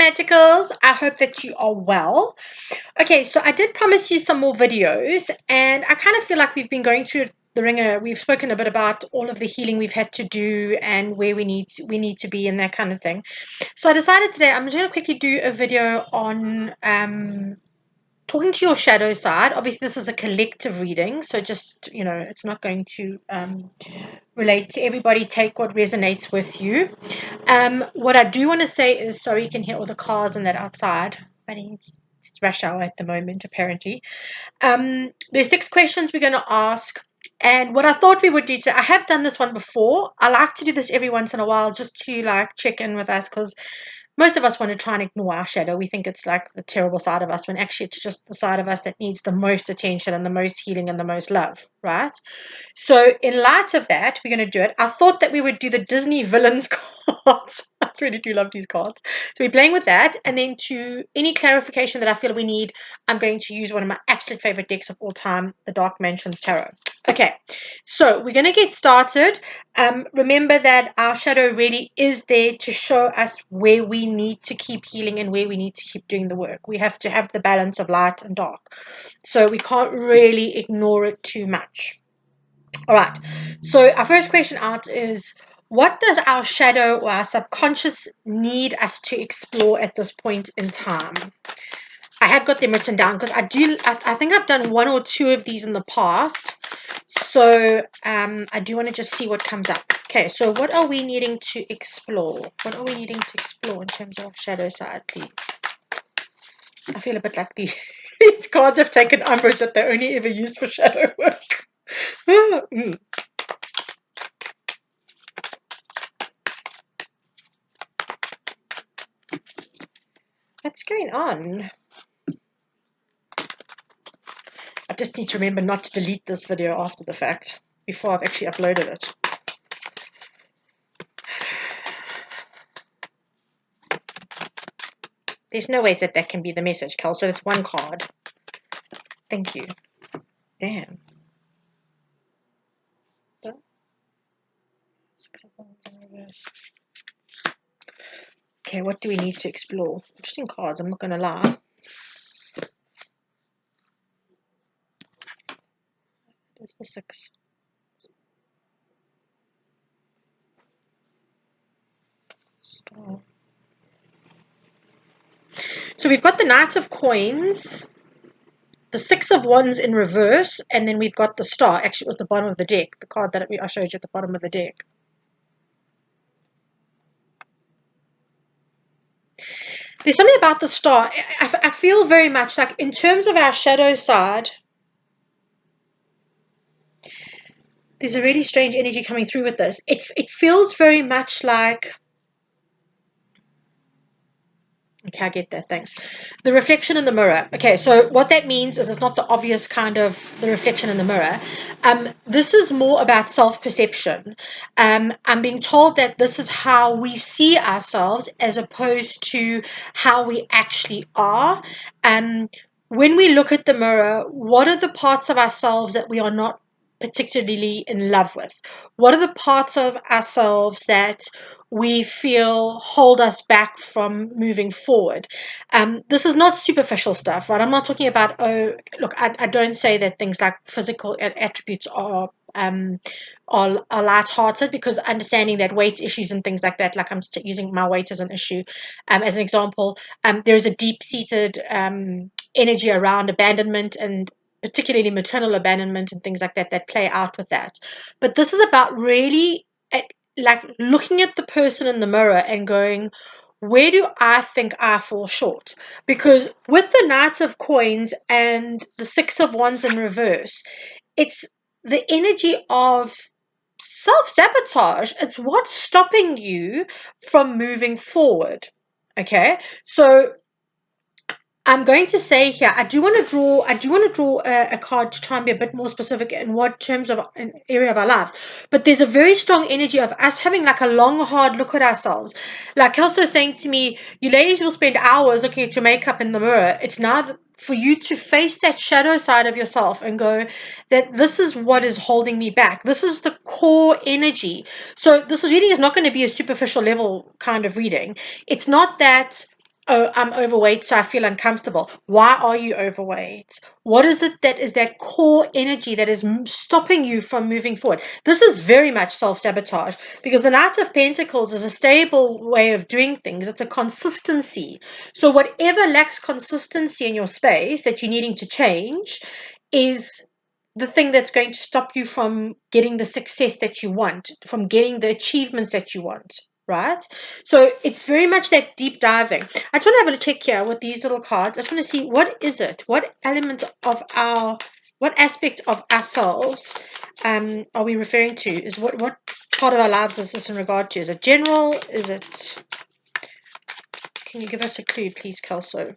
magicals. I hope that you are well. Okay, so I did promise you some more videos, and I kind of feel like we've been going through the ringer. We've spoken a bit about all of the healing we've had to do and where we need to be and that kind of thing. So I decided today I'm just going to quickly do a video on talking to your shadow side. Obviously, this is a collective reading, so just, it's not going to relate to everybody. Take what resonates with you. What I do want to say is, sorry, you can hear all the cars and that outside, but it's rush hour at the moment, apparently. There's 6 questions we're going to ask. And what I thought we would do today, I have done this one before. I like to do this every once in a while just to check in with us, because most of us want to try and ignore our shadow. We think it's like the terrible side of us, when actually it's just the side of us that needs the most attention and the most healing and the most love, right? So in light of that, we're going to do it. I thought that we would do the Disney villains cards. I really do love these cards. So we're playing with that. And then to any clarification that I feel we need, I'm going to use one of my absolute favorite decks of all time, the Dark Mansions Tarot. Okay, so we're going to get started. Remember that our shadow really is there to show us where we need to keep healing and where we need to keep doing the work. We have to have the balance of light and dark. So we can't really ignore it too much. All right, so our first question out is, what does our shadow or our subconscious need us to explore at this point in time? I have got them written down because I think I've done 1 or 2 of these in the past. So I do want to just see what comes up. Okay, so what are we needing to explore? What are we needing to explore in terms of our shadow side, please? I feel a bit like these cards have taken umbrage that they're only ever used for shadow work. What's going on? I just need to remember not to delete this video after the fact, before I've actually uploaded it. There's no way that can be the message, Kel. So it's 1 card. Thank you. Damn. 6 of Wands in reverse. Okay, what do we need to explore? Interesting cards, I'm not going to lie. There's the 6. Star. So we've got the Knight of Coins, the 6 of Wands in reverse, and then we've got the Star. Actually, it was the bottom of the deck, the card that I showed you at the bottom of the deck. There's something about the Star. I feel very much like, in terms of our shadow side, there's a really strange energy coming through with this. It feels very much like... Okay, I get that, thanks. The reflection in the mirror. Okay, so what that means is it's not the obvious kind of the reflection in the mirror. This is more about self-perception. I'm being told that this is how we see ourselves as opposed to how we actually are. When we look at the mirror, what are the parts of ourselves that we are not particularly in love with? What are the parts of ourselves that we feel hold us back from moving forward? This is not superficial stuff, right? I'm not talking about, oh, look, I don't say that things like physical attributes are light-hearted, because understanding that weight issues and things like that, like I'm using my weight as an issue as an example, there is a deep-seated energy around abandonment, and particularly maternal abandonment and things like that that play out with that. But this is about really looking at the person in the mirror and going, where do I think I fall short? Because with the Knight of Coins and the 6 of Wands in reverse, it's the energy of self-sabotage. It's what's stopping you from moving forward. Okay, so I'm going to say here, I do want to draw a card to try and be a bit more specific in what terms of an area of our lives. But there's a very strong energy of us having like a long, hard look at ourselves. Like Kelso saying to me, you ladies will spend hours looking at your makeup in the mirror. It's now for you to face that shadow side of yourself and go, that this is what is holding me back. This is the core energy. So this reading is not going to be a superficial level kind of reading. It's not that oh, I'm overweight, so I feel uncomfortable. Why are you overweight? What is it that is that core energy that is stopping you from moving forward? This is very much self-sabotage, because the Knight of Pentacles is a stable way of doing things. It's a consistency. So whatever lacks consistency in your space that you're needing to change is the thing that's going to stop you from getting the success that you want, from getting the achievements that you want, right? So it's very much that deep diving. I just want to have a check here with these little cards. I just want to see, what is it? What element of what aspect of ourselves are we referring to? Is what part of our lives is this in regard to? Is it general? Is it, can you give us a clue, please, Kelso?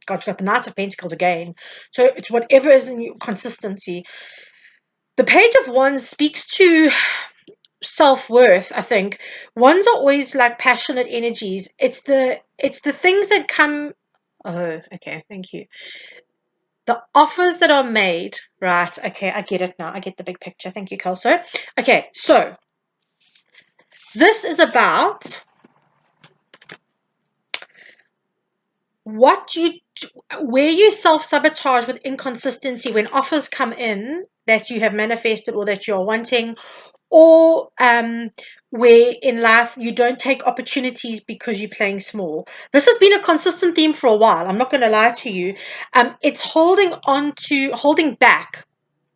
God, you've got the Knight of Pentacles again. So it's whatever is in your consistency. The Page of Wands speaks to self-worth. I think wands are always like passionate energies. It's the things that come. Oh, okay, thank you. The offers that are made, right? Okay, I get it now. I get the big picture. Thank you, Kelso. Okay, so this is about what you, where you self-sabotage with inconsistency when offers come in that you have manifested or that you're wanting, or where in life you don't take opportunities because you're playing small. This has been a consistent theme for a while. I'm not going to lie to you. It's holding back.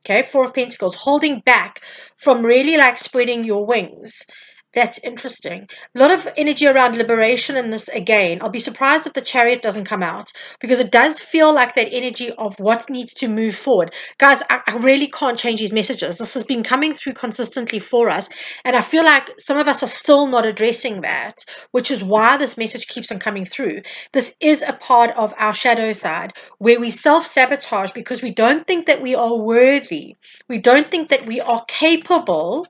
Okay, Four of Pentacles, holding back from really like spreading your wings. That's interesting. A lot of energy around liberation in this again. I'll be surprised if the Chariot doesn't come out, because it does feel like that energy of what needs to move forward. Guys, I really can't change these messages. This has been coming through consistently for us, and I feel like some of us are still not addressing that, which is why this message keeps on coming through. This is a part of our shadow side where we self-sabotage because we don't think that we are worthy. We don't think that we are capable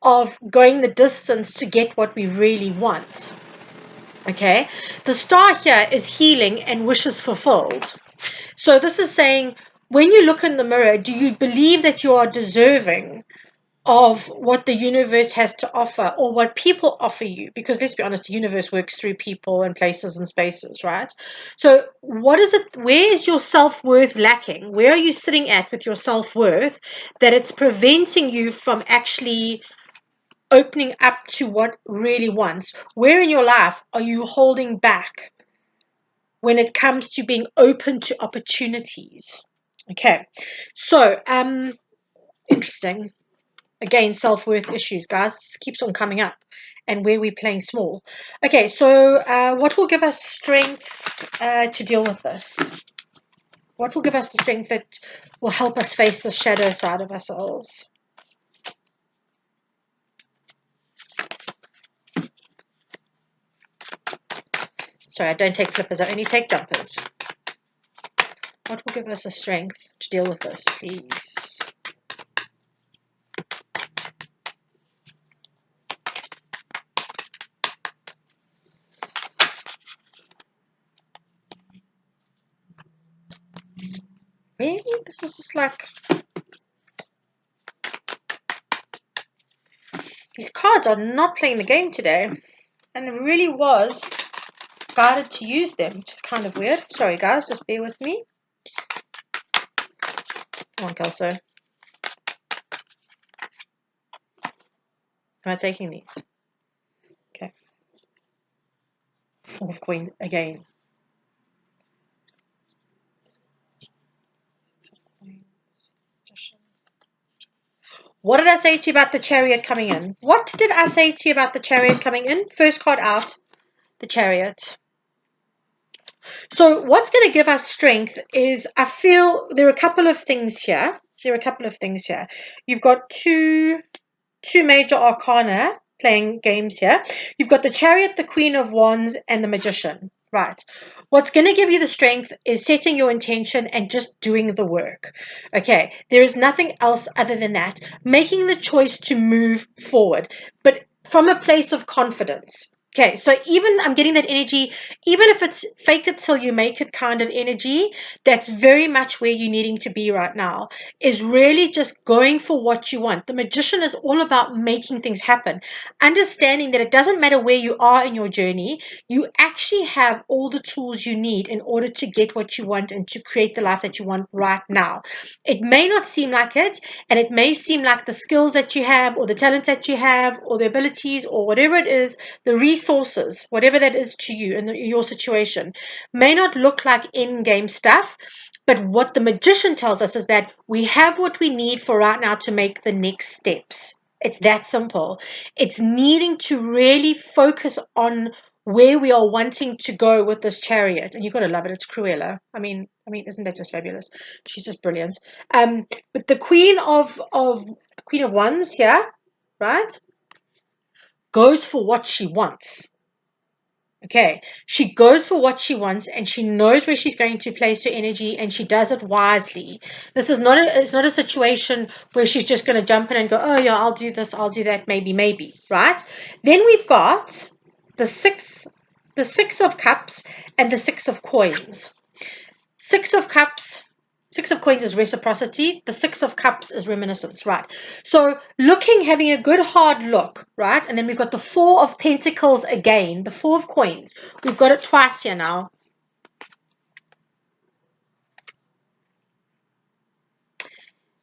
of going the distance to get what we really want. Okay, the star here is healing and wishes fulfilled. So this is saying, when you look in the mirror, do you believe that you are deserving of what the universe has to offer, or what people offer you? Because let's be honest, the universe works through people and places and spaces, right? So what is it, where is your self-worth lacking? Where are you sitting at with your self-worth that it's preventing you from actually opening up to what really wants? Where in your life are you holding back when it comes to being open to opportunities? Okay, so interesting. Again, self-worth issues, guys. This keeps on coming up, and where we're playing small. Okay, so what will give us strength to deal with this? What will give us the strength that will help us face the shadow side of ourselves? Sorry, I don't take flippers, I only take jumpers. What will give us the strength to deal with this, please? Really? This is just like... These cards are not playing the game today. And it really was guided to use them, which is kind of weird. Sorry, guys, just bear with me. Come on, Kelso. Am I taking these? Okay. Four of Queen again. What did I say to you about the Chariot coming in? What did I say to you about the Chariot coming in? First card out, the Chariot. So what's going to give us strength is, I feel there are a couple of things here. You've got two major arcana playing games here. You've got the Chariot, the Queen of Wands, and the Magician. Right. What's going to give you the strength is setting your intention and just doing the work. Okay. There is nothing else other than that. Making the choice to move forward, but from a place of confidence. Okay, so even I'm getting that energy, even if it's fake it till you make it kind of energy, that's very much where you're needing to be right now, is really just going for what you want. The magician is all about making things happen, understanding that it doesn't matter where you are in your journey, you actually have all the tools you need in order to get what you want and to create the life that you want right now. It may not seem like it, and it may seem like the skills that you have, or the talent that you have, or the abilities, or whatever it is, the resources, whatever that is to you in your situation, may not look like in-game stuff, but what the magician tells us is that we have what we need for right now to make the next steps. It's that simple. It's needing to really focus on where we are wanting to go with this chariot. And you've got to love it. It's Cruella. I mean, isn't that just fabulous? She's just brilliant. But the Queen of Wands here, right, goes for what she wants. Okay, she goes for what she wants, and she knows where she's going to place her energy, and she does it wisely. This is not it's not a situation where she's just going to jump in and go, oh yeah, I'll do this, I'll do that, maybe, right? Then we've got the six of cups and the six of coins. Six of cups, six of coins is reciprocity. The six of cups is reminiscence, right? So looking, having a good hard look, right? And then we've got the four of pentacles again, the four of coins. We've got it twice here now.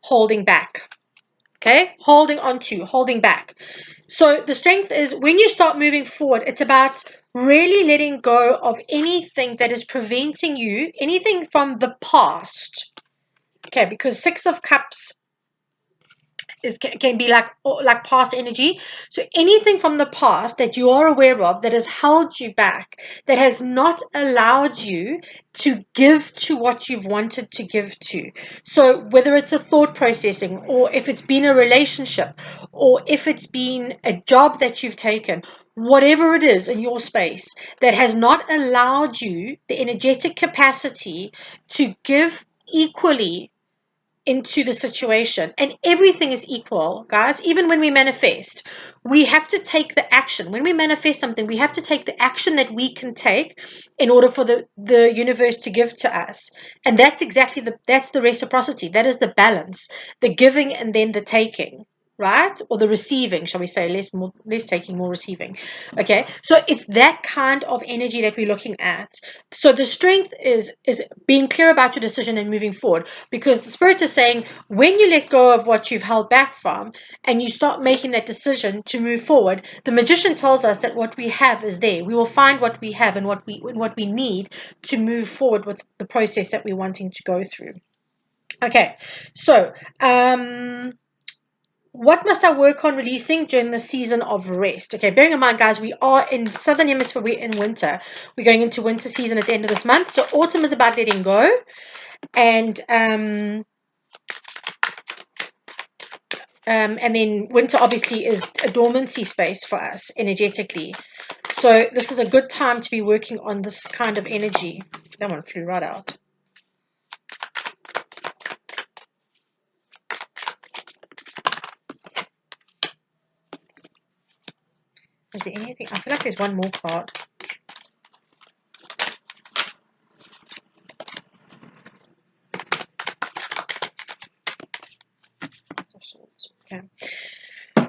Holding back. Okay, holding on to, holding back. So the strength is when you start moving forward, it's about really letting go of anything that is preventing you, anything from the past. Okay, because six of cups can be like past energy. So anything from the past that you are aware of that has held you back, that has not allowed you to give to what you've wanted to give to. So whether it's a thought processing, or if it's been a relationship, or if it's been a job that you've taken, whatever it is in your space that has not allowed you the energetic capacity to give equally into the situation. And everything is equal, guys. Even when we manifest, we have to take the action. When we manifest something, we have to take the action that we can take in order for the universe to give to us. And that's exactly that's the reciprocity. That is the balance, the giving and then the taking, right? Or the receiving, shall we say, less taking, more receiving. Okay, so it's that kind of energy that we're looking at. So the strength is being clear about your decision and moving forward, because the spirit is saying when you let go of what you've held back from and you start making that decision to move forward, the magician tells us that what we have is there. We will find what we have and what we need to move forward with the process that we're wanting to go through. Okay, so what must I work on releasing during the season of rest? Okay, bearing in mind, guys, we are in Southern Hemisphere, we're in winter. We're going into winter season at the end of this month. So autumn is about letting go. And then winter obviously is a dormancy space for us energetically. So this is a good time to be working on this kind of energy. That one flew right out. Is there anything? I feel like there's one more card. Okay.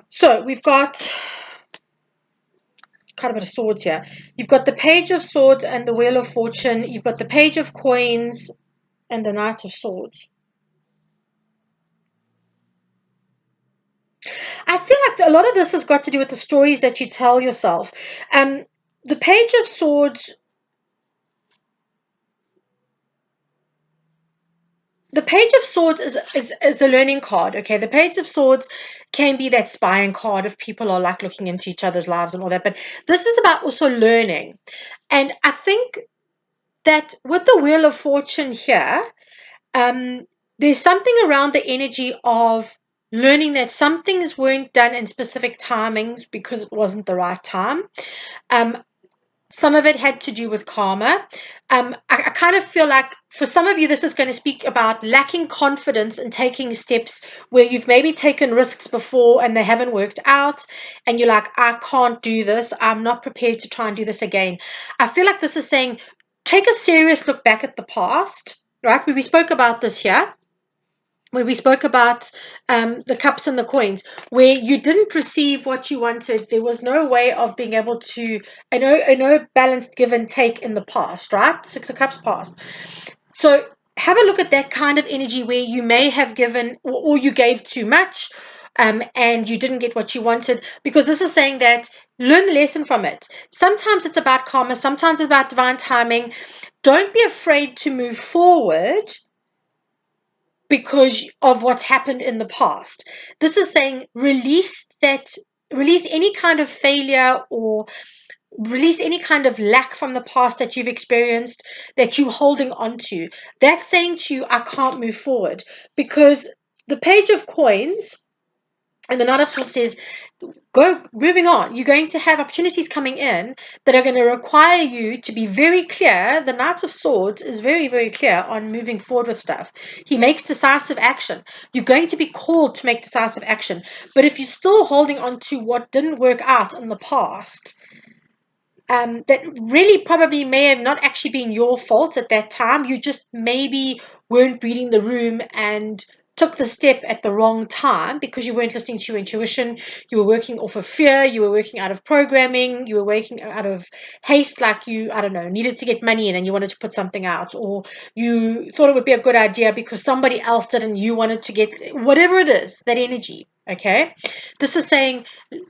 So we've got quite a bit of swords here. You've got the Page of Swords and the Wheel of Fortune. You've got the Page of Coins and the Knight of Swords. I feel like a lot of this has got to do with the stories that you tell yourself. The Page of Swords, the Page of Swords is a learning card. Okay, the Page of Swords can be that spying card if people are like looking into each other's lives and all that. But this is about also learning. And I think that with the Wheel of Fortune here, there's something around the energy of learning that some things weren't done in specific timings because it wasn't the right time. Some of it had to do with karma. I kind of feel like for some of you, this is going to speak about lacking confidence and taking steps where you've maybe taken risks before and they haven't worked out. And you're like, I can't do this. I'm not prepared to try and do this again. I feel like this is saying, take a serious look back at the past, right? We spoke about this here, where we spoke about the cups and the coins, where you didn't receive what you wanted. There was no way of being able to, I know balanced give and take in the past, right? Six of Cups past. So have a look at that kind of energy where you may have given or you gave too much, and you didn't get what you wanted, because this is saying that learn the lesson from it. Sometimes it's about karma, sometimes it's about divine timing. Don't be afraid to move forward because of what's happened in the past. This is saying release any kind of failure, or release any kind of lack from the past that you've experienced that you're holding on to. That's saying to you, I can't move forward, because the Page of Coins and the Knight of Swords says, go moving on. You're going to have opportunities coming in that are going to require you to be very clear. The Knight of Swords is very, very clear on moving forward with stuff. He makes decisive action. You're going to be called to make decisive action. But if you're still holding on to what didn't work out in the past, that really probably may have not actually been your fault at that time. You just maybe weren't reading the room and took the step at the wrong time because you weren't listening to your intuition. You were working off of fear. You were working out of programming. You were working out of haste, like you, I don't know, needed to get money in and you wanted to put something out, or you thought it would be a good idea because somebody else did and you wanted to get whatever it is, that energy. Okay, this is saying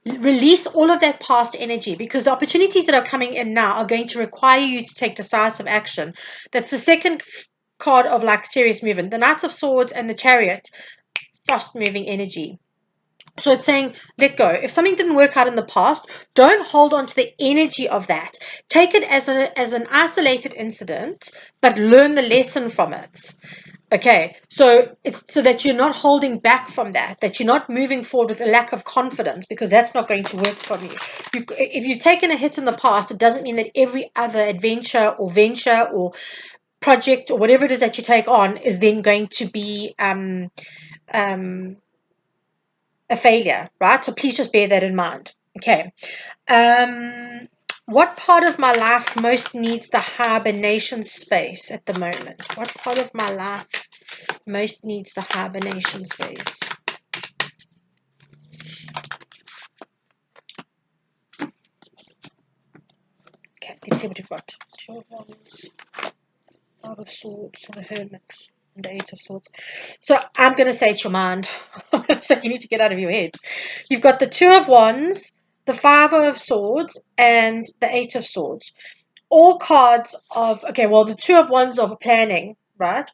release all of that past energy, because the opportunities that are coming in now are going to require you to take decisive action. That's the second card of like serious movement. The Knight of Swords and the Chariot, fast moving energy. So it's saying, let go. If something didn't work out in the past, don't hold on to the energy of that. Take it as an isolated incident, but learn the lesson from it. Okay, so it's so that you're not holding back from that you're not moving forward with a lack of confidence, because that's not going to work for you. If you've taken a hit in the past, it doesn't mean that every other adventure or venture or project or whatever it is that you take on is then going to be a failure, right? So please just bear that in mind. Okay. What part of my life most needs the hibernation space at the moment? What part of my life most needs the hibernation space? Okay, let's see what we've got. Two of Wands, Five of Swords, the Hermit, and the Eight of Swords. So I'm going to say it's your mind. So you need to get out of your heads. You've got the Two of Wands, the Five of Swords, and the Eight of Swords. All cards of, okay, well, the Two of Wands of planning, right?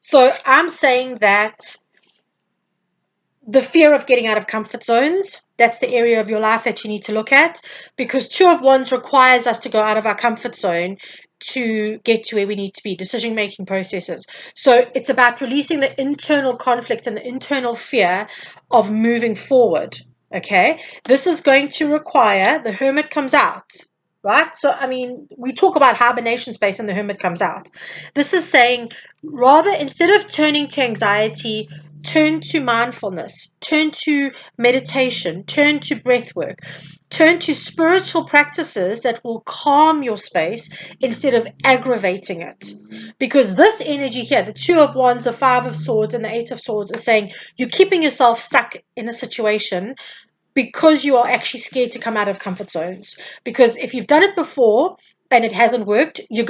So I'm saying that the fear of getting out of comfort zones, that's the area of your life that you need to look at, because Two of Wands requires us to go out of our comfort zone to get to where we need to be, decision-making processes. So it's about releasing the internal conflict and the internal fear of moving forward. Okay, this is going to require, the Hermit comes out, right? So I mean, we talk about hibernation space and the Hermit comes out. This is saying, rather, instead of turning to anxiety, turn to mindfulness, turn to meditation, turn to breath work, turn to spiritual practices that will calm your space instead of aggravating it. Because this energy here, the Two of Wands, the Five of Swords, and the Eight of Swords, is saying you're keeping yourself stuck in a situation because you are actually scared to come out of comfort zones. Because if you've done it before and it hasn't worked, you're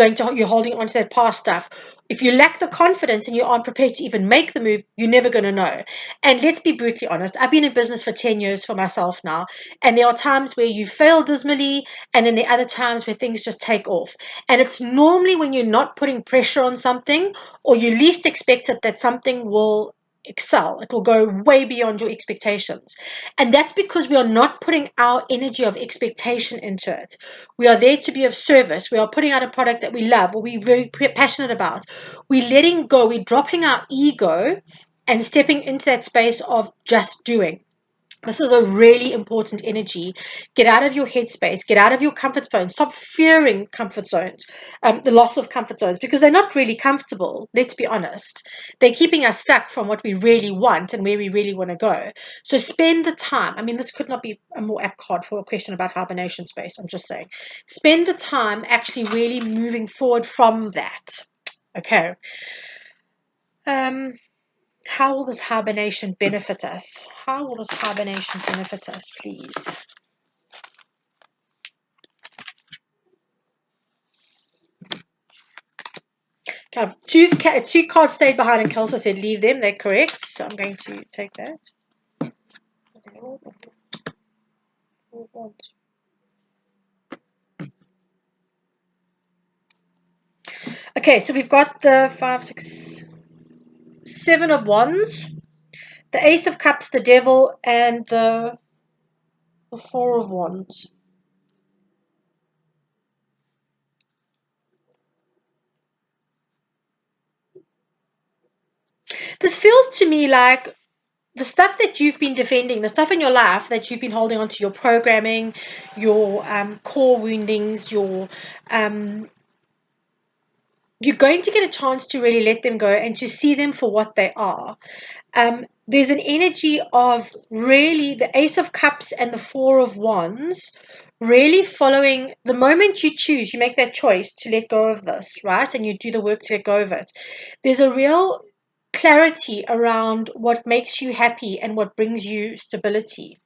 holding on to that past stuff. If you lack the confidence and you aren't prepared to even make the move, you're never going to know. And let's be brutally honest, I've been in business for 10 years for myself now, and there are times where you fail dismally, and then there are other times where things just take off. And it's normally when you're not putting pressure on something, or you least expect it, that something will excel. It will go way beyond your expectations. And that's because we are not putting our energy of expectation into it. We are there to be of service. We are putting out a product that we love, or we're very passionate about. We're letting go. We're dropping our ego and stepping into that space of just doing. This is a really important energy. Get out of your headspace, get out of your comfort zone. Stop fearing comfort zones, the loss of comfort zones, because they're not really comfortable. Let's be honest. They're keeping us stuck from what we really want and where we really want to go. So spend the time. I mean, this could not be a more apt card for a question about hibernation space. I'm just saying. Spend the time actually really moving forward from that. Okay. How will this hibernation benefit us? How will this hibernation benefit us, please? Okay, two cards stayed behind and Kelso said leave them. They're correct. So I'm going to take that. Okay, so we've got the 5, 6, 7 of Wands, the Ace of Cups, the Devil, and the 4 of Wands. This feels to me like the stuff that you've been defending, the stuff in your life that you've been holding on to, your programming, your core woundings, you're going to get a chance to really let them go and to see them for what they are. There's an energy of really the Ace of Cups and the 4 of Wands really following the moment you choose, you make that choice to let go of this, right? And you do the work to let go of it. There's a real clarity around what makes you happy and what brings you stability.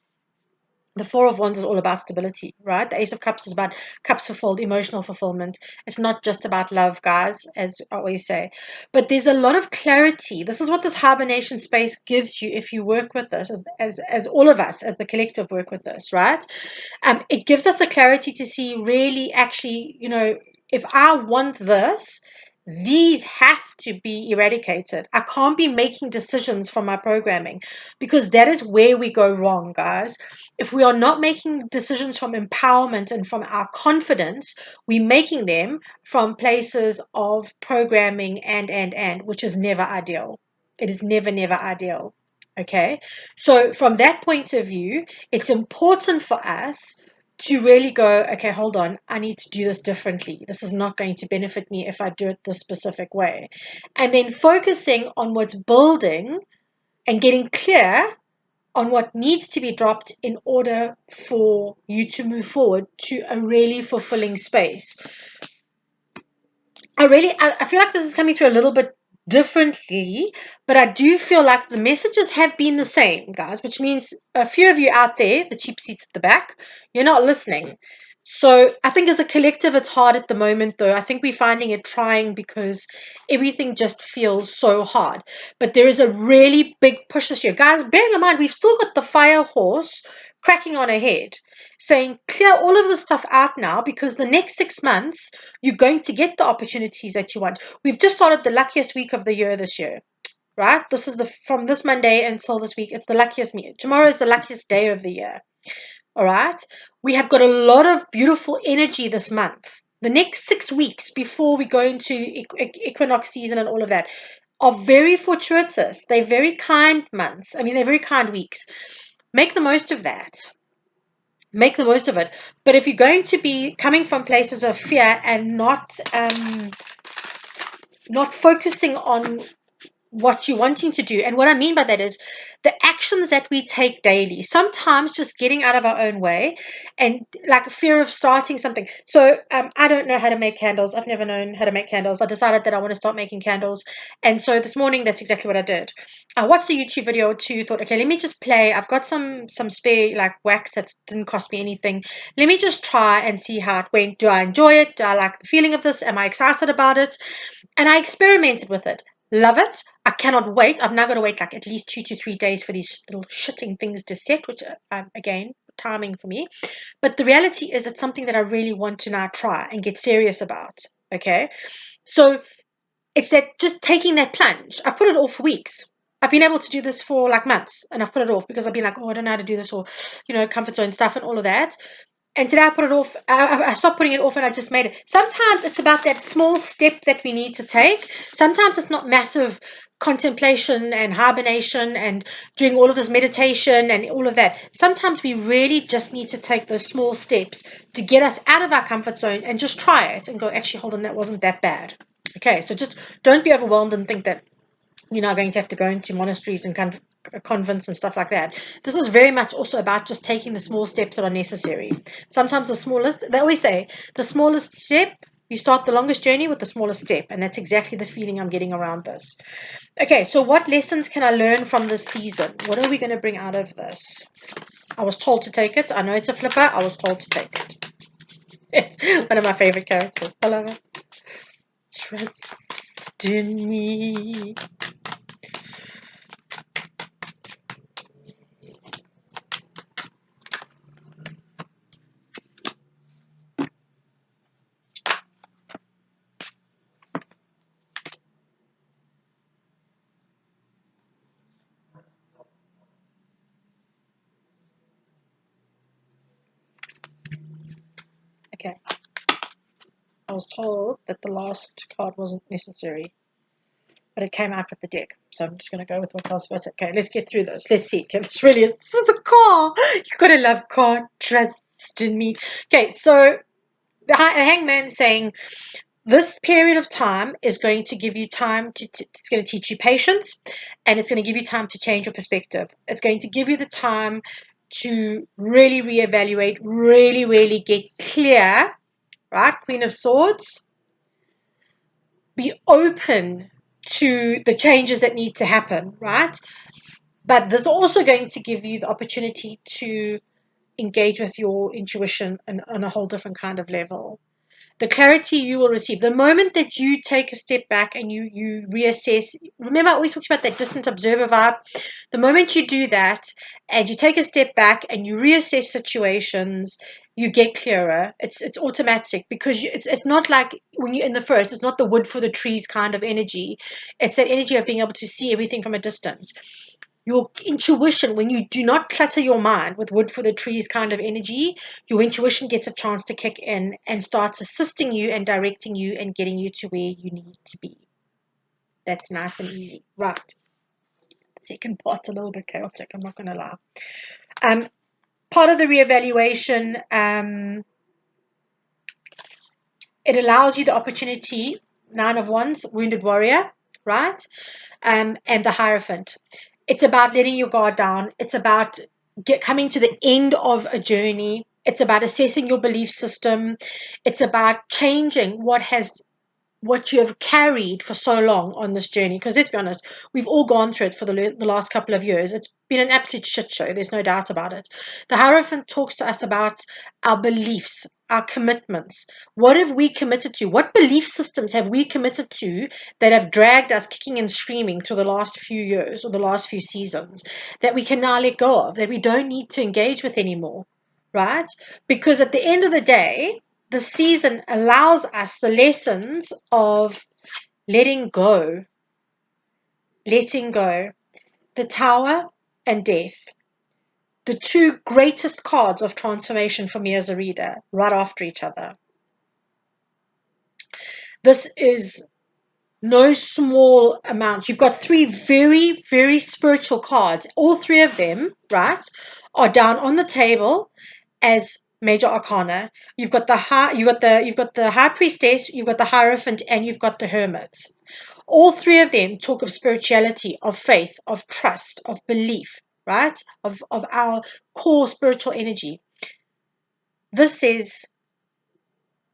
The 4 of Wands is all about stability, right? The Ace of Cups is about cups fulfilled, emotional fulfillment. It's not just about love, guys, as I always say. But there's a lot of clarity. This is what this hibernation space gives you if you work with this, as all of us, as the collective work with this, right? It gives us the clarity to see really actually, if I want this, these have to be eradicated. I can't be making decisions from my programming because that is where we go wrong, guys. If we are not making decisions from empowerment and from our confidence, we're making them from places of programming and, which is never ideal. It is never, never ideal. Okay. So from that point of view, it's important for us to really go, okay, hold on, I need to do this differently. This is not going to benefit me if I do it this specific way. And then focusing on what's building and getting clear on what needs to be dropped in order for you to move forward to a really fulfilling space. I feel like this is coming through a little bit differently, but I do feel like the messages have been the same, guys, which means a few of you out there, the cheap seats at the back, you're not listening. So I think as a collective, it's hard at the moment, though. I think we're finding it trying because everything just feels so hard. But there is a really big push this year. Guys, bearing in mind, we've still got the fire horse cracking on ahead, saying clear all of the stuff out now because the next 6 months, you're going to get the opportunities that you want. We've just started the luckiest week of the year this year, right? This is from this Monday until this week. It's the luckiest meeting. Tomorrow is the luckiest day of the year. All right. We have got a lot of beautiful energy this month. The next 6 weeks before we go into equinox season and all of that are very fortuitous. They're very kind months. I mean, they're very kind weeks. Make the most of that. Make the most of it. But if you're going to be coming from places of fear and not focusing on what you're wanting to do. And what I mean by that is the actions that we take daily, sometimes just getting out of our own way and like a fear of starting something. So I don't know how to make candles. I've never known how to make candles. I decided that I want to start making candles. And so this morning, that's exactly what I did. I watched a YouTube video or two, thought, okay, let me just play. I've got some spare like wax that didn't cost me anything. Let me just try and see how it went. Do I enjoy it? Do I like the feeling of this? Am I excited about it? And I experimented with it. Love it. I cannot wait. I'm now going to wait like at least 2 to 3 days for these little shitting things to set, which again, timing for me. But the reality is it's something that I really want to now try and get serious about. Okay. So it's that just taking that plunge. I've put it off for weeks. I've been able to do this for like months and I've put it off because I've been like, oh, I don't know how to do this or, comfort zone stuff and all of that. And today I put it off. I stopped putting it off and I just made it. Sometimes it's about that small step that we need to take. Sometimes it's not massive contemplation and hibernation and doing all of this meditation and all of that. Sometimes we really just need to take those small steps to get us out of our comfort zone and just try it and go, actually, hold on, that wasn't that bad. Okay, so just don't be overwhelmed and think that you're now going to have to go into monasteries and convents and stuff like that. This is very much also about just taking the small steps that are necessary. Sometimes the smallest, they always say, the smallest step, you start the longest journey with the smallest step. And that's exactly the feeling I'm getting around this. Okay, so what lessons can I learn from this season? What are we going to bring out of this? I was told to take it. I know it's a flipper. I was told to take it. It's one of my favorite characters. I love it. Trust in me. Okay. I was told that the last card wasn't necessary, but it came out with the deck. So I'm just going to go with what else was. Okay, let's get through this. Let's see. Okay, this is a car. You got to love car. Trust in me. Okay, so the hangman saying this period of time is going to give you time to, it's going to teach you patience, and it's going to give you time to change your perspective. It's going to give you the time to really reevaluate, really get clear, right? Queen of Swords. Be open to the changes that need to happen, right? But there's also going to give you the opportunity to engage with your intuition on a whole different kind of level. The clarity you will receive, the moment that you take a step back and you reassess, remember I always talked about that distant observer vibe. The moment you do that and you take a step back and you reassess situations, you get clearer. It's automatic, because it's not like when you're in the forest, it's not the wood for the trees kind of energy. It's that energy of being able to see everything from a distance. Your intuition, when you do not clutter your mind with wood for the trees kind of energy, your intuition gets a chance to kick in and starts assisting you and directing you and getting you to where you need to be. That's nice and easy. Right. Second part's a little bit chaotic, I'm not going to lie. Part of the reevaluation, it allows you the opportunity, 9 of Wands, Wounded Warrior, right? And the Hierophant. It's about letting your guard down. It's about coming to the end of a journey. It's about assessing your belief system. It's about changing what you have carried for so long on this journey. Because let's be honest, we've all gone through it for the last couple of years. It's been an absolute shit show. There's no doubt about it. The Hierophant talks to us about our beliefs, our commitments. What have we committed to? What belief systems have we committed to that have dragged us kicking and screaming through the last few years or the last few seasons that we can now let go of, that we don't need to engage with anymore, right? Because at the end of the day, the season allows us the lessons of letting go. Letting go. The Tower and Death. The two greatest cards of transformation for me as a reader, right after each other. This is no small amount. You've got 3 very spiritual cards. All 3 of them, right, are down on the table as major arcana. You've got the high priestess, you've got the hierophant, and you've got the hermit. All 3 of them talk of spirituality, of faith, of trust, of belief, right? Of our core spiritual energy. This says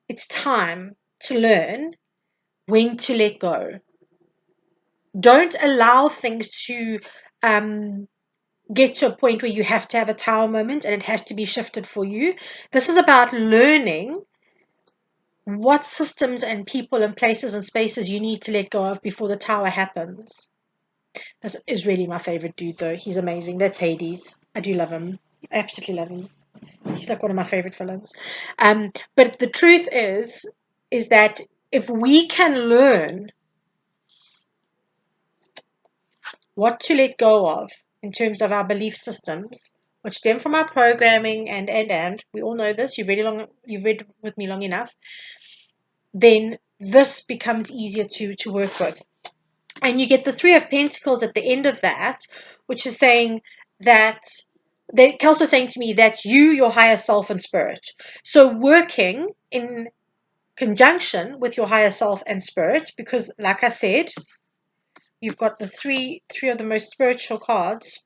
it's time to learn when to let go. Don't allow things to get to a point where you have to have a tower moment and it has to be shifted for you. This is about learning what systems and people and places and spaces you need to let go of before the tower happens. This is really my favorite dude, though. He's amazing. That's Hades. I do love him. Absolutely love him. He's like one of my favorite villains. But the truth is that if we can learn what to let go of in terms of our belief systems, which stem from our programming, and we all know this, you've read with me long enough, then this becomes easier to work with. And you get the Three of Pentacles at the end of that, which is saying that Kelso's saying to me that's you, your higher self, and spirit. So working in conjunction with your higher self and spirit, because like I said, you've got the three of the most spiritual cards.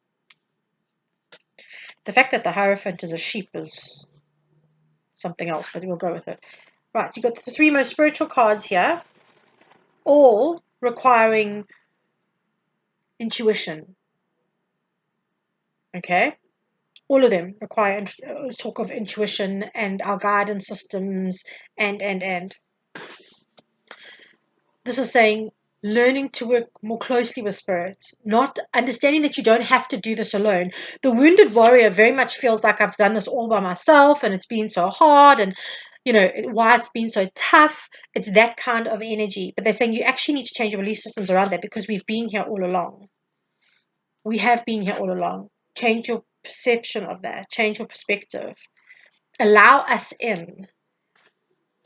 The fact that the Hierophant is a sheep is something else, but we'll go with it. Right, you've got the three most spiritual cards here, all requiring intuition. Okay? All of them require talk of intuition and our guidance systems and. This is saying learning to work more closely with spirits, not understanding that you don't have to do this alone. The wounded warrior very much feels like I've done this all by myself and it's been so hard and why it's been so tough. It's that kind of energy. But they're saying you actually need to change your belief systems around that because we've been here all along. We have been here all along. Change your perception of that. Change your perspective. Allow us in.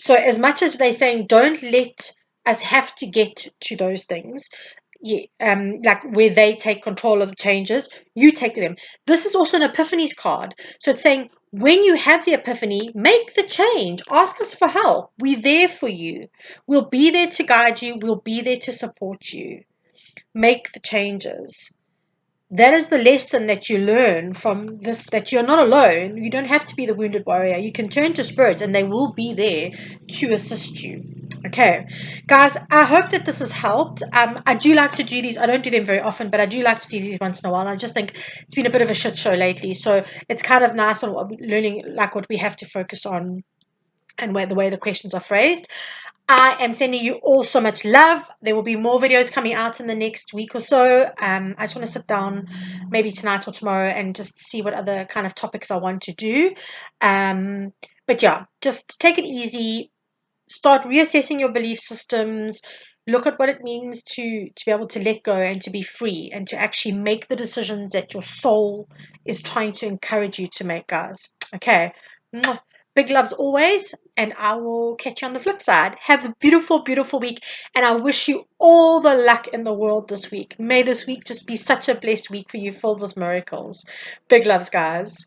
So as much as they're saying don't let us have to get to those things, like where they take control of the changes, you take them. This is also an epiphanies card. So it's saying when you have the epiphany, make the change. Ask us for help. We're there for you. We'll be there to guide you. We'll be there to support you. Make the changes. That is the lesson that you learn from this, that you're not alone. You don't have to be the wounded warrior. You can turn to spirits and they will be there to assist you. Okay, guys, I hope that this has helped. I do like to do these. I don't do them very often, but I do like to do these once in a while. I just think it's been a bit of a shit show lately. So it's kind of nice on learning like what we have to focus on and the way the questions are phrased. I am sending you all so much love. There will be more videos coming out in the next week or so. I just want to sit down maybe tonight or tomorrow and just see what other kind of topics I want to do. But yeah, just take it easy. Start reassessing your belief systems. Look at what it means to be able to let go and to be free and to actually make the decisions that your soul is trying to encourage you to make, guys. Okay. Mwah. Big loves always, and I will catch you on the flip side. Have a beautiful, beautiful week, and I wish you all the luck in the world this week. May this week just be such a blessed week for you, filled with miracles. Big loves, guys.